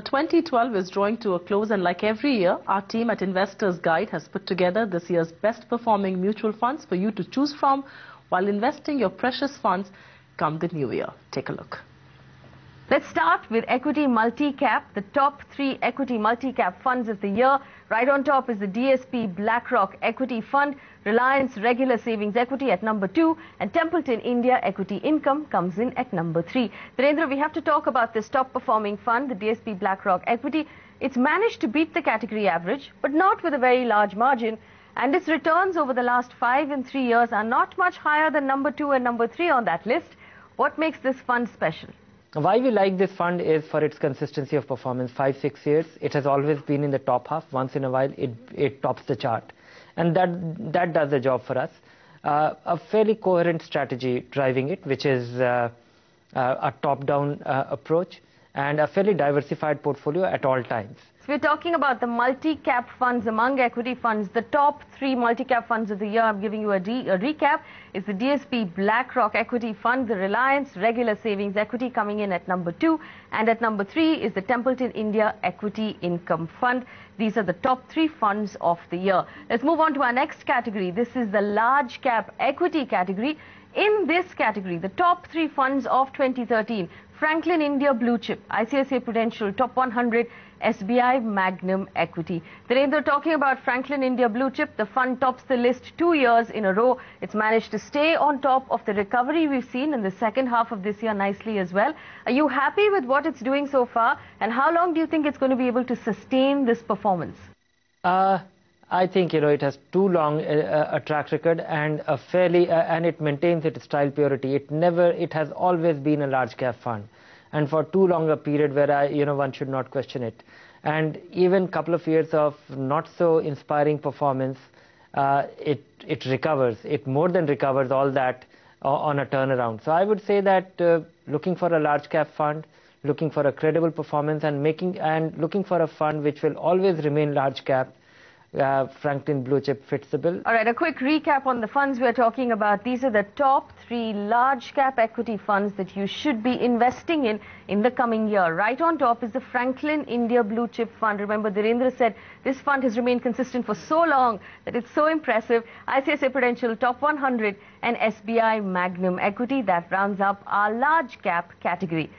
2012 is drawing to a close, and like every year, our team at Investors Guide has put together this year's best performing mutual funds for you to choose from while investing your precious funds come the new year. Take a look. Let's start with Equity Multi-Cap, the top 3 Equity Multi-Cap funds of the year. Right on top is the DSP BlackRock Equity Fund, Reliance Regular Savings Equity at number 2, and Templeton India Equity Income comes in at number 3. Virendra, we have to talk about this top performing fund, the DSP BlackRock Equity. It's managed to beat the category average, but not with a very large margin. And its returns over the last 5 and 3 years are not much higher than number 2 and number 3 on that list. What makes this fund special? Why we like this fund is for its consistency of performance. 5-6 years, it has always been in the top half. Once in a while, it tops the chart. And that does the job for us. A fairly coherent strategy driving it, which is a top-down approach, and a fairly diversified portfolio at all times. So we're talking about the multi-cap funds among equity funds. The top 3 multi-cap funds of the year, I'm giving you a recap, is the DSP BlackRock Equity Fund, the Reliance Regular Savings Equity coming in at number 2, and at number 3 is the Templeton India Equity Income Fund. These are the top 3 funds of the year. Let's move on to our next category. This is the large cap equity category. In this category, the top 3 funds of 2013, Franklin India Blue Chip, ICICI Prudential Top 100, SBI Magnum Equity. Virendra, talking about Franklin India Blue Chip, the fund tops the list 2 years in a row. It's managed to stay on top of the recovery we've seen in the second half of this year nicely as well. Are you happy with what it's doing so far? And how long do you think it's going to be able to sustain this performance? I think it has too long a track record and a fairly and it maintains its style purity. It has always been a large cap fund, and for too long a period where one should not question it. And even couple of years of not so inspiring performance, it recovers. It more than recovers all that on a turnaround. So I would say that looking for a large cap fund, looking for a credible performance, and looking for a fund which will always remain large cap, Franklin Blue Chip fits the bill. All right, a quick recap on the funds we're talking about. These are the top 3 large cap equity funds that you should be investing in the coming year. Right on top is the Franklin India Blue Chip Fund. Remember, Virendra said this fund has remained consistent for so long that it's so impressive. ICICI Prudential Top 100 and SBI Magnum Equity. That rounds up our large cap category.